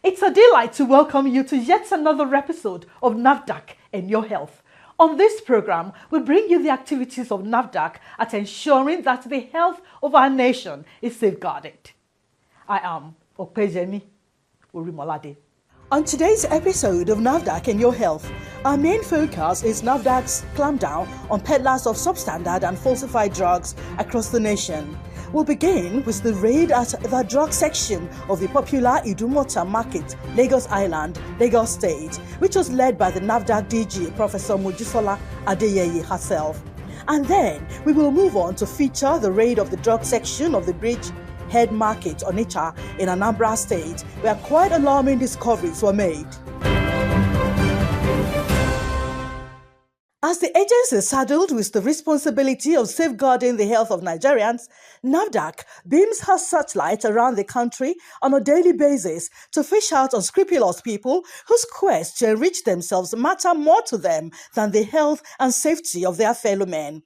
It's a delight to welcome you to yet another episode of Nafdac and Your Health. On this program, we bring you the activities of Nafdac at ensuring that the health of our nation is safeguarded. I am Okpejemi Urimolade. On today's episode of Nafdac and Your Health, our main focus is Nafdac's clampdown on peddlers of substandard and falsified drugs across the nation. We'll begin with the raid at the drug section of the popular Idumota Market, Lagos Island, Lagos State, which was led by the Nafdac DG, Professor Mojisola Adeyeye herself. And then we will move on to feature the raid of the drug section of the Bridge Head Market, Onitsha, in Anambra State, where quite alarming discoveries were made. As the agency is saddled with the responsibility of safeguarding the health of Nigerians, Nafdac beams her searchlight around the country on a daily basis to fish out unscrupulous people whose quest to enrich themselves matter more to them than the health and safety of their fellow men.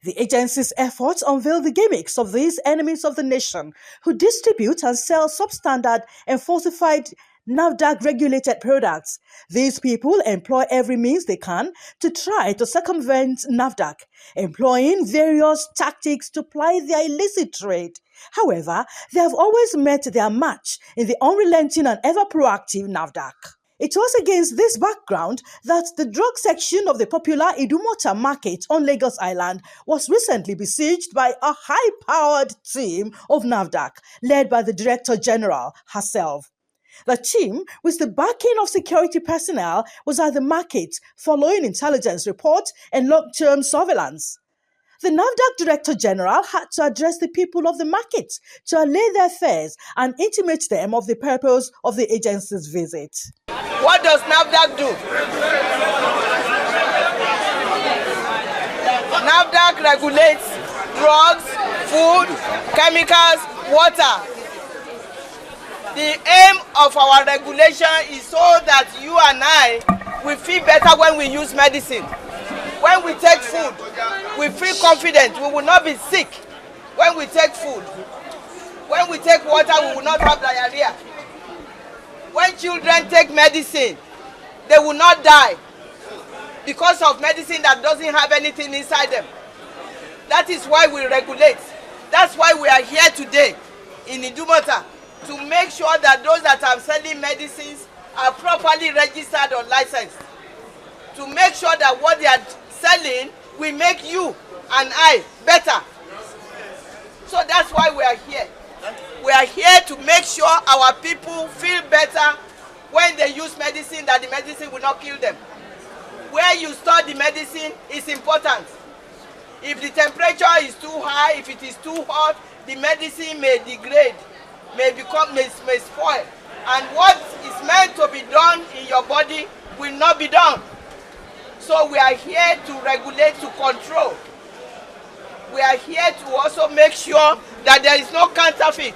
The agency's efforts unveil the gimmicks of these enemies of the nation who distribute and sell substandard and falsified Nafdac-regulated products. These people employ every means they can to try to circumvent Nafdac, employing various tactics to ply their illicit trade. However, they have always met their match in the unrelenting and ever-proactive Nafdac. It was against this background that the drug section of the popular Idumota Market on Lagos Island was recently besieged by a high-powered team of Nafdac, led by the Director General herself. The team, with the backing of security personnel, was at the market following intelligence reports and long-term surveillance. The Nafdac Director General had to address the people of the market to allay their fears and intimate them of the purpose of the agency's visit. What does Nafdac do? Nafdac regulates drugs, food, chemicals, water. The aim of our regulation is so that you and I will feel better when we use medicine. When we take food, we feel confident. We will not be sick when we take food. When we take water, we will not have diarrhea. When children take medicine, they will not die because of medicine that doesn't have anything inside them. That is why we regulate. That's why we are here today in Idumota, to make sure that those that are selling medicines are properly registered or licensed. To make sure that what they are selling will make you and I better. So that's why we are here. We are here to make sure our people feel better when they use medicine, that the medicine will not kill them. Where you store the medicine is important. If the temperature is too high, if it is too hot, the medicine may degrade, may spoil. And what is meant to be done in your body will not be done. So we are here to regulate, to control. We are here to also make sure that there is no counterfeit.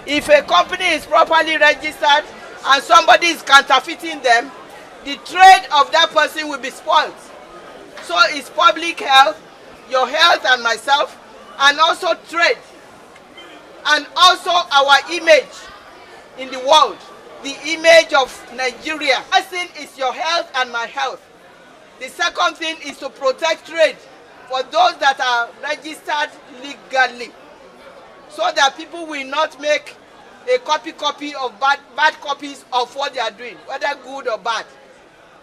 If a company is properly registered and somebody is counterfeiting them, the trade of that person will be spoiled. So it's public health, your health and myself, and also trade. And also our image in the world, the image of Nigeria. First thing is your health and my health. The second thing is to protect trade for those that are registered legally, so that people will not make a copy of bad copies of what they are doing, whether good or bad.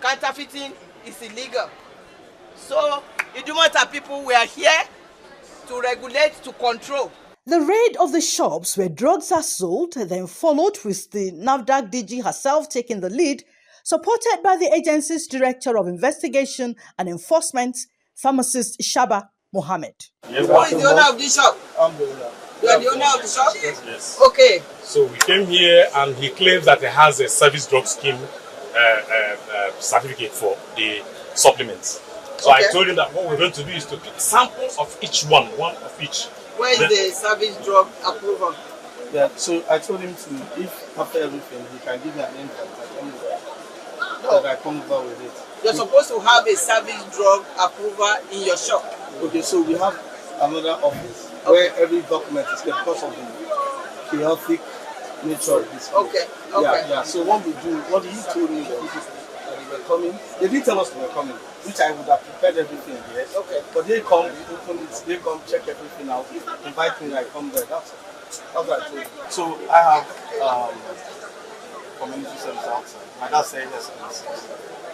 Counterfeiting is illegal. So, Idumota people, we are here to regulate, to control. The raid of the shops where drugs are sold then followed with the Nafdac DG herself taking the lead, supported by the agency's Director of Investigation and Enforcement, Pharmacist Shaba Mohammed. Yes, who is the owner of this shop? I'm the owner. You are the owner of the shop? Yes. Okay. So we came here and he claims that he has a service drug scheme certificate for the supplements. So okay. I told him that what we're going to do is to pick samples of each one of each. Where is the service drug approval? Yeah, so I told him to, if after everything, he can give me an invite. That I come over with it. You're supposed to have a service drug approval in your shop. Okay, so we have another office where every document is kept because of the chaotic nature of this. Okay. Yeah. So what we do, what he told me that they were coming. They didn't tell us they were coming, which I would have prepared everything here. Okay. But they come, open it, they come check everything out, invite me, I come there. That's what I told you. So I have community service outside. My dad said yes,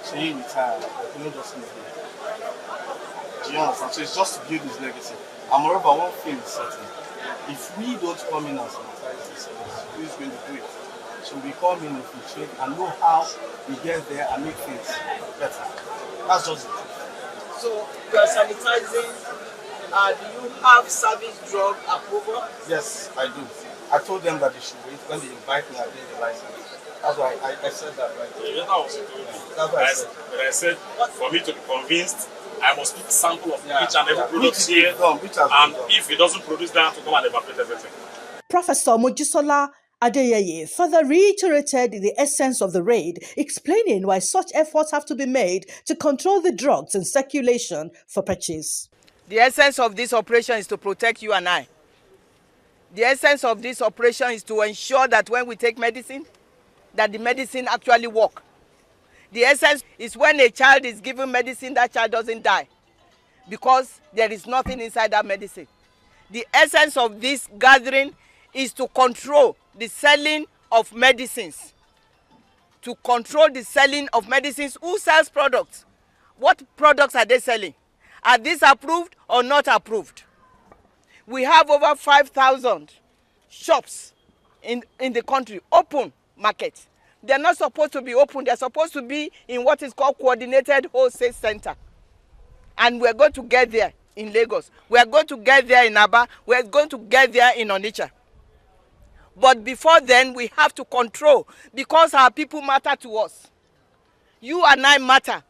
so he retired. I couldn't just leave here. Do you understand? So it's just to build his legacy. And moreover, one thing is certain. If we don't come in and sanitize this service, who is going to do it? So we come in, infiltrate, and know how we get there and make things better. That's just it. So you are sanitizing. Do you have service drug approval? Yes, I do. I told them that they should wait. When they invite me, I get the license. That's why I said that right there. Yeah, that was it. That's what I said. But I said, for me to be convinced, I must pick a sample of each and every product Which here. which has And been done. if it doesn't produce that, to come and evacuate everything. Professor Mojisola Adeyeye further reiterated the essence of the raid, explaining why such efforts have to be made to control the drugs in circulation for purchase. The essence of this operation is to protect you and I. The essence of this operation is to ensure that when we take medicine, that the medicine actually works. The essence is when a child is given medicine, that child doesn't die because there is nothing inside that medicine. The essence of this gathering is to control the selling of medicines. To control the selling of medicines. Who sells products? What products are they selling? Are these approved or not approved? We have over 5,000 shops in the country, open market. They're not supposed to be open. They're supposed to be in what is called coordinated wholesale center. And we're going to get there in Lagos. We're going to get there in Aba. We're going to get there in Onitsha. But before then, we have to control because our people matter to us. You and I matter.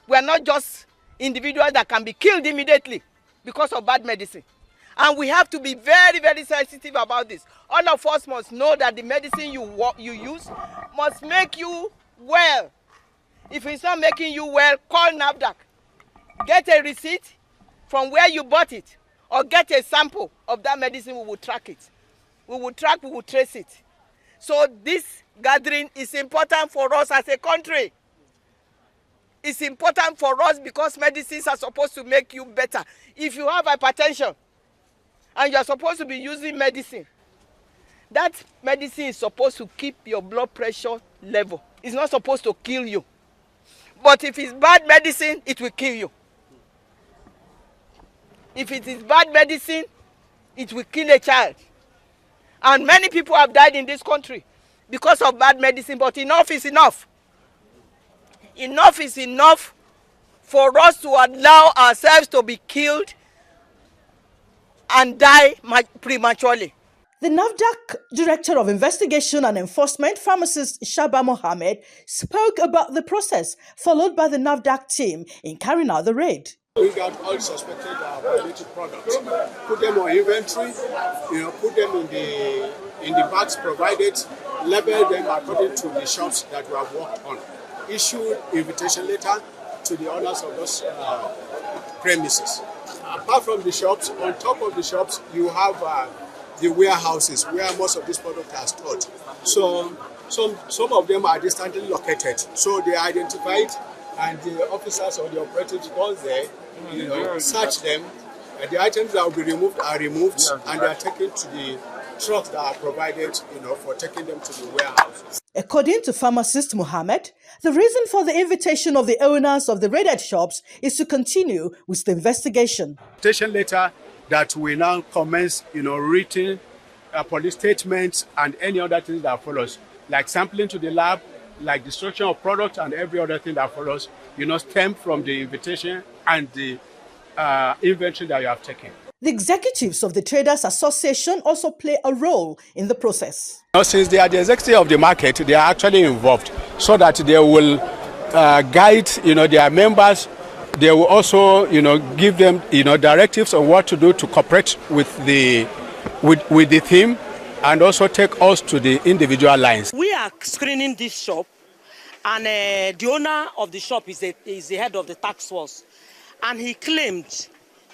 We're not just individuals that can be killed immediately because of bad medicine. And we have to be very, very sensitive about this. All of us must know that the medicine you use must make you well. If it's not making you well, call Nafdac. Get a receipt from where you bought it, or get a sample of that medicine. We will track it. We will trace it. So this gathering is important for us as a country. It's important for us because medicines are supposed to make you better. If you have hypertension and you're supposed to be using medicine, that medicine is supposed to keep your blood pressure level. It's not supposed to kill you. But if it's bad medicine, it will kill you. If it is bad medicine, it will kill a child. And many people have died in this country because of bad medicine, but enough is enough. Enough is enough for us to allow ourselves to be killed and die prematurely. The Nafdac Director of Investigation and Enforcement, Pharmacist Shaba Mohammed, spoke about the process followed by the Nafdac team in carrying out the raid. We got all suspected violated products, put them on inventory, put them in the bags provided, label them according to the shops that we have worked on, issue invitation letter to the owners of those premises. Apart from the shops, on top of the shops, you have the warehouses where most of these products are stored. So some of them are distantly located. So they are identified, and the officers or the operatives go there, search them. The items that will be removed are removed, and they are taken to the trucks that are provided, for taking them to the warehouse. According to pharmacist Mohammed, the reason for the invitation of the owners of the raided shops is to continue with the investigation. Invitation letter that we now commence, written police statements and any other things that follows, like sampling to the lab, like destruction of product and every other thing that follows, stem from the invitation and the inventory that you have taken. The executives of the Traders Association also play a role in the process. Since they are the executive of the market, they are actually involved so that they will guide, their members. They will also, give them, directives on what to do to cooperate with the team, and also take us to the individual lines. We are screening this shop, and the owner of the shop is the head of the task force, and he claimed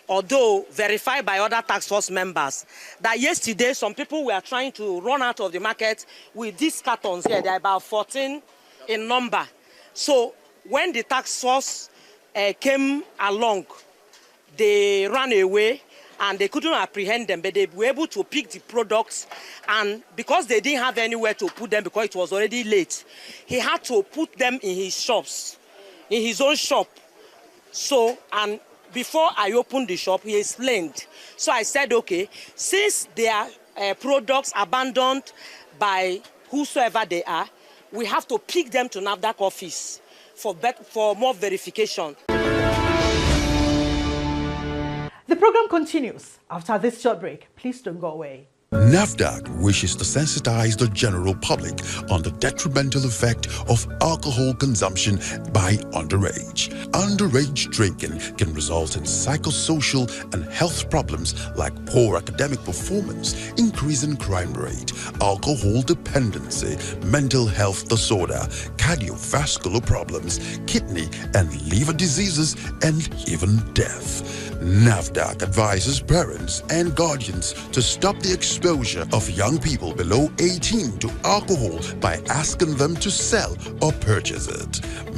although verified by other task force members, that yesterday some people were trying to run out of the market with these cartons here. They're about 14 in number. So when the task force came along, they ran away and they couldn't apprehend them, but they were able to pick the products, and because they didn't have anywhere to put them because it was already late, he had to put them in his shops, in his own shop. So, and before I opened the shop, he explained. So I said, okay, since their products abandoned by whosoever they are, we have to pick them to Nafdac office for more verification. The program continues after this short break. Please don't go away. Nafdac wishes to sensitize the general public on the detrimental effect of alcohol consumption by underage. Underage drinking can result in psychosocial and health problems like poor academic performance, increase in crime rate, alcohol dependency, mental health disorder, cardiovascular problems, kidney and liver diseases, and even death. Nafdac advises parents and guardians to stop the exposure of young people below 18 to alcohol by asking them to sell or purchase it.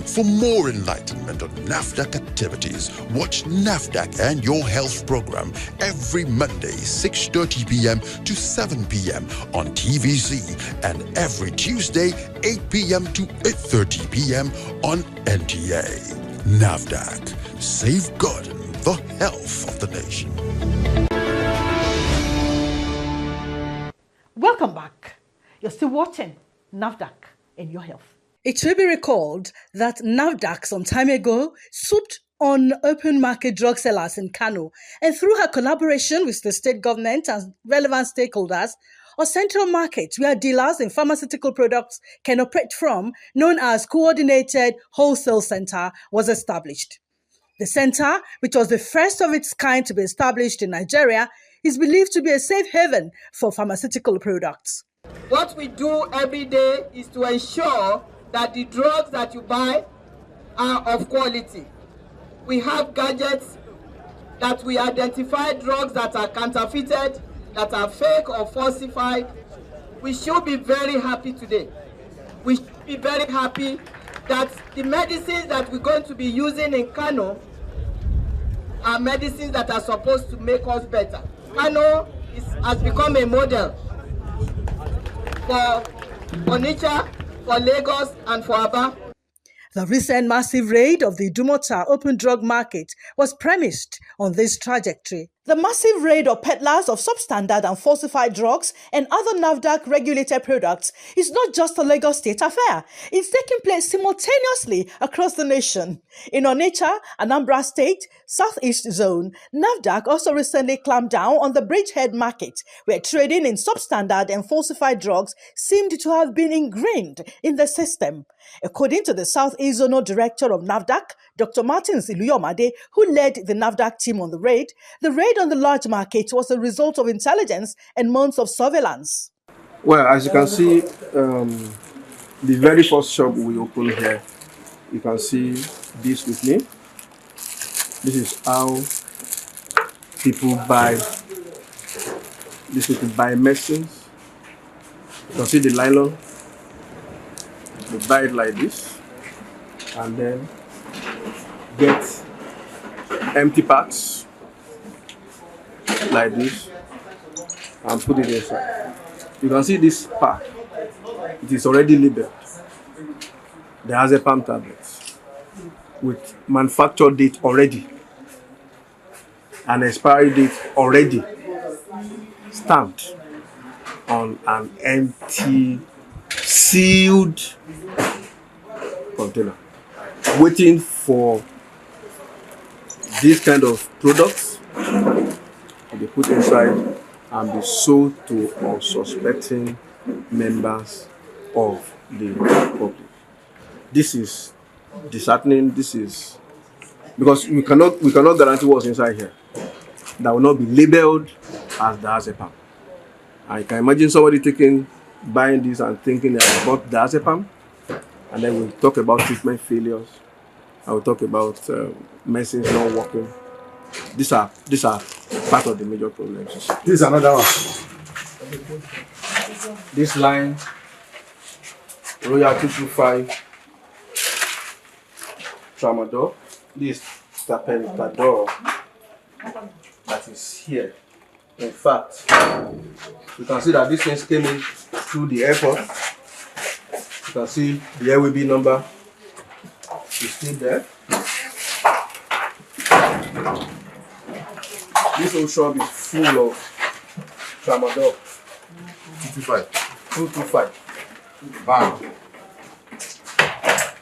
For more enlightenment on Nafdac activities, watch Nafdac and Your Health program every Monday 6:30 p.m. to 7 p.m. on TVC and every Tuesday 8 p.m. to 8:30 p.m. on NTA. Nafdac, safeguarding the health of the nation. Welcome back. You're still watching Nafdac in Your Health. It should be recalled that Nafdac some time ago swooped on open market drug sellers in Kano, and through her collaboration with the state government and relevant stakeholders, a central market where dealers in pharmaceutical products can operate from, known as Coordinated Wholesale Center, was established. The center, which was the first of its kind to be established in Nigeria, is believed to be a safe haven for pharmaceutical products. What we do every day is to ensure that the drugs that you buy are of quality. We have gadgets that we identify drugs that are counterfeited, that are fake or falsified. We should be very happy today. We should be very happy that the medicines that we're going to be using in Kano are medicines that are supposed to make us better. Kano has become a model for Onitsha, for Lagos, and for Aba. The recent massive raid of the Idumota open drug market was premised on this trajectory. The massive raid of peddlers of substandard and falsified drugs and other Nafdac-regulated products is not just a Lagos State affair. It's taking place simultaneously across the nation. In Onitsha, Anambra State, Southeast Zone, Nafdac also recently clamped down on the Bridgehead market, where trading in substandard and falsified drugs seemed to have been ingrained in the system. According to the Southeast Zonal Director of Nafdac, Dr. Martins Iluyomade, who led the Nafdac team on the raid on the large market was a result of intelligence and months of surveillance. Well, as you can see, the very first shop we opened here, you can see this with me. This is how people buy. These people buy medicines. You can see the nylon. They buy it like this, and then get empty packs like this and put it inside. You can see this pack. It is already labeled. The diazepam tablets with manufacture date already and expiry date already stamped on an empty sealed container, waiting for this kind of products to be put inside and be sold to unsuspecting members of the public. This is disheartening. This is because we cannot guarantee what's inside here. That will not be labeled as diazepam. I can imagine somebody buying this and thinking that about diazepam, and then we'll talk about treatment failures. I will talk about medicines not working. These are part of the major problems. This is another one. This line, Royal 225 Tramadol. This tapentadol that is here. In fact, you can see that this thing came in through the airport. You can see the LWB number is still there. This whole shop is full of tramadol. 225. Bam.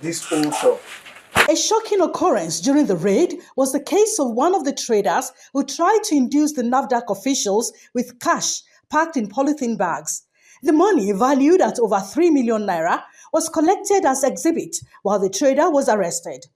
This whole shop. A shocking occurrence during the raid was the case of one of the traders who tried to induce the Nafdac officials with cash packed in polythene bags. The money, valued at over 3 million naira, was collected as exhibit while the trader was arrested.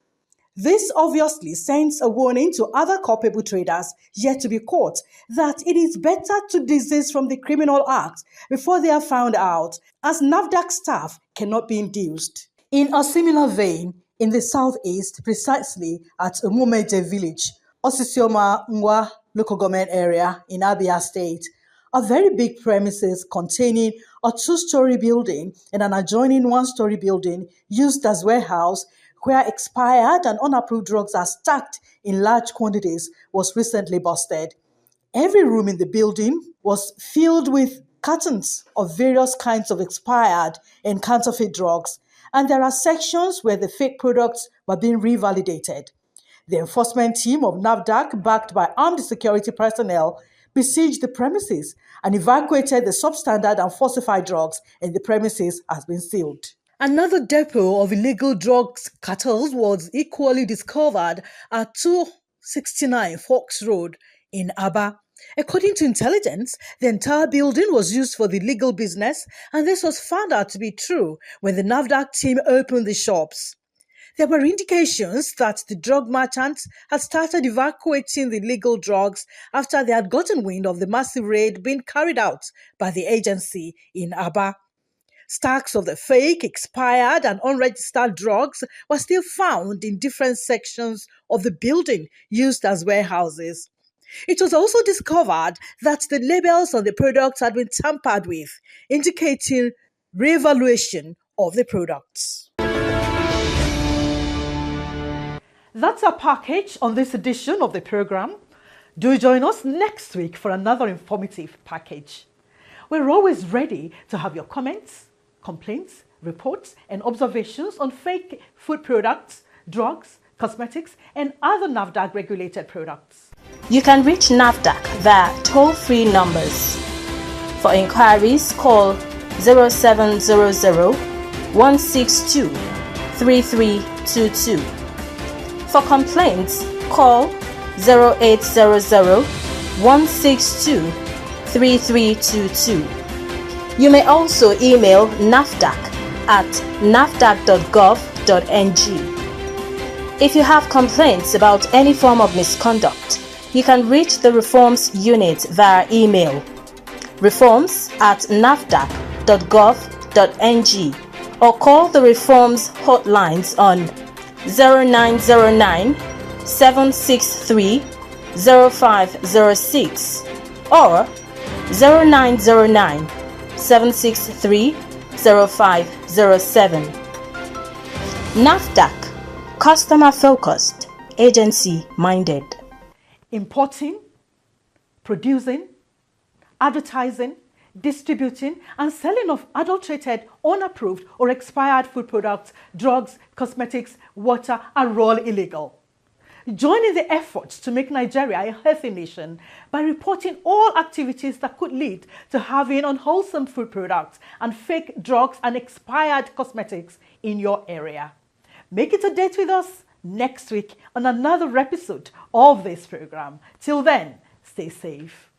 This obviously sends a warning to other culpable traders yet to be caught that it is better to desist from the criminal act before they are found out, as Nafdac staff cannot be induced. In a similar vein, in the southeast, precisely at Umumeje village, Osisioma Ngwa local government area in Abia State, a very big premises containing a two-story building and an adjoining one-story building used as warehouse where expired and unapproved drugs are stacked in large quantities was recently busted. Every room in the building was filled with cartons of various kinds of expired and counterfeit drugs, and there are sections where the fake products were being revalidated. The enforcement team of Nafdac, backed by armed security personnel, besieged the premises and evacuated the substandard and falsified drugs, and the premises has been sealed. Another depot of illegal drugs cartels was equally discovered at 269 Fox Road in Aba. According to intelligence, the entire building was used for the legal business, and this was found out to be true when the Nafdac team opened the shops. There were indications that the drug merchants had started evacuating the legal drugs after they had gotten wind of the massive raid being carried out by the agency in Aba. Stacks of the fake, expired, and unregistered drugs were still found in different sections of the building used as warehouses. It was also discovered that the labels on the products had been tampered with, indicating re-evaluation of the products. That's our package on this edition of the program. Do join us next week for another informative package. We're always ready to have your comments, complaints, reports, and observations on fake food products, drugs, cosmetics, and other Nafdac regulated products. You can reach Nafdac via toll-free numbers. For inquiries, call 0700 162 3322. For complaints, call 0800 162 3322. You may also email Nafdac at nafdac.gov.ng. If you have complaints about any form of misconduct, you can reach the Reforms Unit via email reforms@nafdac.gov.ng or call the Reforms hotlines on 0909 763 0506 or 0909 763 0507. Nafdac, customer focused, agency minded. Importing, producing, advertising, distributing, and selling of adulterated, unapproved, or expired food products, drugs, cosmetics, water are all illegal. Join in the efforts to make Nigeria a healthy nation by reporting all activities that could lead to having unwholesome food products and fake drugs and expired cosmetics in your area. Make it a date with us next week on another episode of this program. Till then, stay safe.